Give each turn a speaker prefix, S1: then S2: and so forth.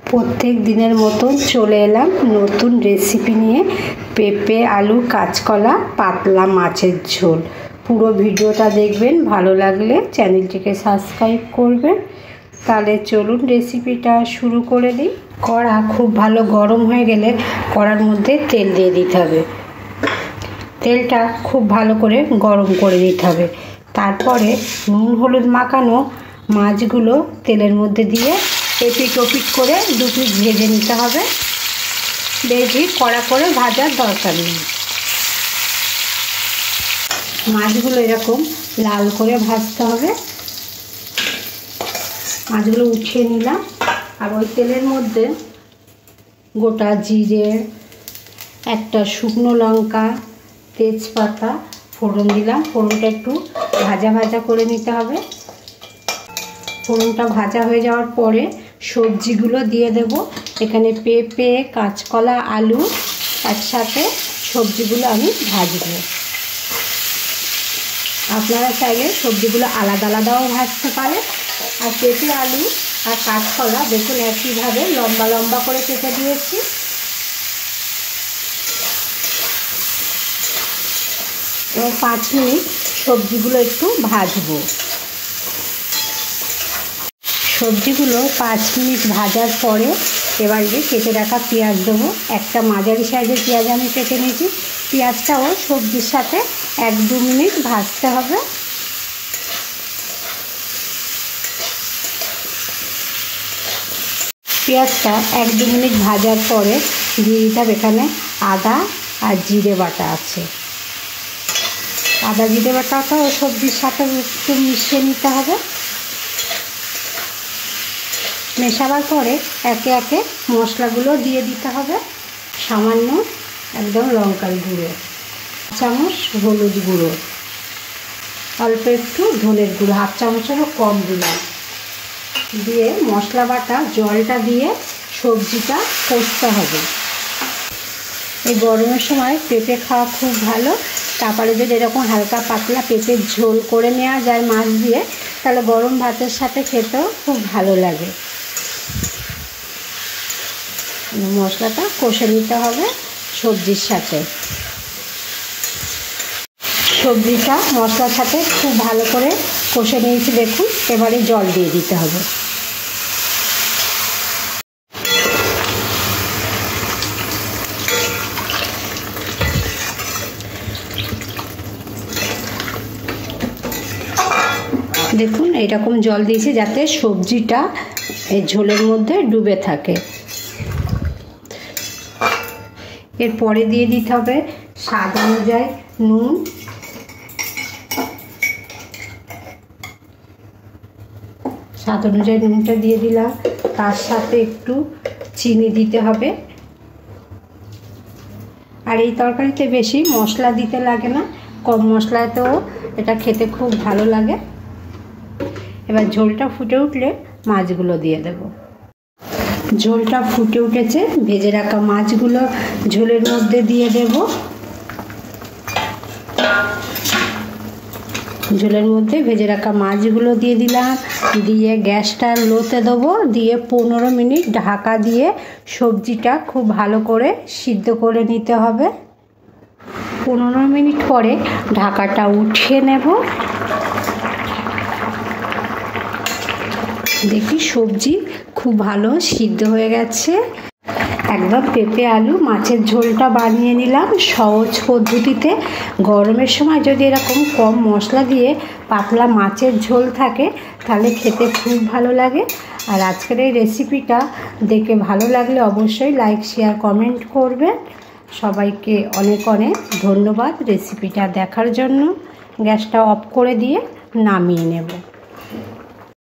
S1: প্রত্যেক দিনের মতন চলে এলাম নতুন রেসিপি নিয়ে। পেঁপে আলু কাঁচকলা পাতলা মাছের ঝোল। পুরো ভিডিওটা দেখবেন, ভালো লাগলে চ্যানেলটিকে সাবস্ক্রাইব করবেন। তাহলে চলুন রেসিপিটা শুরু করে দিই। কড়া খুব ভালো গরম হয়ে গেলে কড়ার মধ্যে তেল দিয়ে দিতে হবে। তেলটা খুব ভালো করে গরম করে দিতে হবে। তারপরে নুন হলুদ মাখানো মাছগুলো তেলের মধ্যে দিয়ে এপিট ওপিট করে দু পিস ভেজে নিতে হবে। বেশি কড়া করে ভাজার দরকার নেই। মাছগুলো এরকম লাল করে ভাজতে হবে। মাছগুলো উঠিয়ে নিলাম। আর ওই তেলের মধ্যে গোটা জিরে, একটা শুকনো লঙ্কা, তেজপাতা ফোড়ন দিলাম। ফোড়নটা একটু ভাজা ভাজা করে নিতে হবে। ফোড়নটা ভাজা হয়ে যাওয়ার পরে সবজিগুলো দিয়ে দেব। এখানে পেঁপে, কাঁচকলা, আলু একসাথে সবজিগুলো আমি ভাজবো। আপনারা চাইলে সবজিগুলো আলাদা আলাদাও ভাজতে পারেন। আর পেঁপে আলু আর কাঁচকলা দেখুন একইভাবে লম্বা লম্বা করে কেটে দিয়েছি। এবং 5 মিনিট সবজিগুলো একটু ভাজবো। সবজিগুলো 5 মিনিট ভাজার পরে এবার কেটে রাখা পেঁয়াজ দেবো। একটা মাঝারি সাইজের পেঁয়াজ আমি কেটে নিয়েছি। পেঁয়াজটাও সবজির সাথে 1-2 মিনিট ভাজতে হবে। পেঁয়াজটা 1-2 মিনিট ভাজার পরে দিয়ে দিতে হবে এখানে আদা আর জিরে বাটা আছে। আদা জিরে বাটাটাও সবজির সাথে একটু মিশিয়ে নিতে হবে। মেশাবার পরে একে একে মশলাগুলো দিয়ে দিতে হবে। সামান্য একদম লঙ্কার গুঁড়ো, 1 চামচ হলুদ গুঁড়ো, অল্প একটু ধনের গুঁড়ো, 1/2 চামচেরও কম দিলাম। দিয়ে মশলা বাটা জলটা দিয়ে সবজিটা কষতে হবে। এই গরমের সময় পেঁপে খাওয়া খুব ভালো। তারপরে যদি এরকম হালকা পাতলা পেঁপের ঝোল করে নেওয়া যায় মাছ দিয়ে, তাহলে গরম ভাতের সাথে খেতেও খুব ভালো লাগে। মশলাটা কষে নিতে হবে সবজির সাথে। সবজিটা মশলার সাথে খুব ভালো করে কষে নিয়েছি দেখুন। এবারে জল দিয়ে দিতে হবে। দেখুন এইরকম জল দিয়েছি যাতে সবজিটা এই ঝোলের মধ্যে ডুবে থাকে। এরপরে দিয়ে দিতে হবে স্বাদ অনুযায়ী নুন, স্বাদ অনুযায়ী নুনটা দিয়ে দিলাম। তার সাথে একটু চিনি দিতে হবে। আর এই তরকারিতে বেশি মশলা দিতে লাগে না, কম মশলাতেও এটা খেতে খুব ভালো লাগে। এবার ঝোলটা ফুটে উঠলে মাছগুলো দিয়ে দেব। ঝোলটা ফুটে উঠেছে, ভেজে রাখা মাছগুলো ঝোলের মধ্যে দিয়ে দেব। ঝোলের মধ্যে ভেজে রাখা মাছগুলো দিয়ে দিলাম। দিয়ে গ্যাসটা লোতে দেবো। দিয়ে 15 মিনিট ঢাকা দিয়ে সবজিটা খুব ভালো করে সিদ্ধ করে নিতে হবে। 15 মিনিট পরে ঢাকাটা উঠিয়ে নেব। দেখি সবজি খুব ভালো সিদ্ধ হয়ে গেছে। একদম পেঁপে আলু মাছের ঝোলটা বানিয়ে নিলাম সহজ পদ্ধতিতে। গরমের সময় যদি এরকম কম মশলা দিয়ে পাতলা মাছের ঝোল থাকে তাহলে খেতে খুব ভালো লাগে। আর আজকের এই রেসিপিটা দেখে ভালো লাগলে অবশ্যই লাইক, শেয়ার, কমেন্ট করবেন। সবাইকে অনেক অনেক ধন্যবাদ রেসিপিটা দেখার জন্য। গ্যাসটা অফ করে দিয়ে নামিয়ে নেব।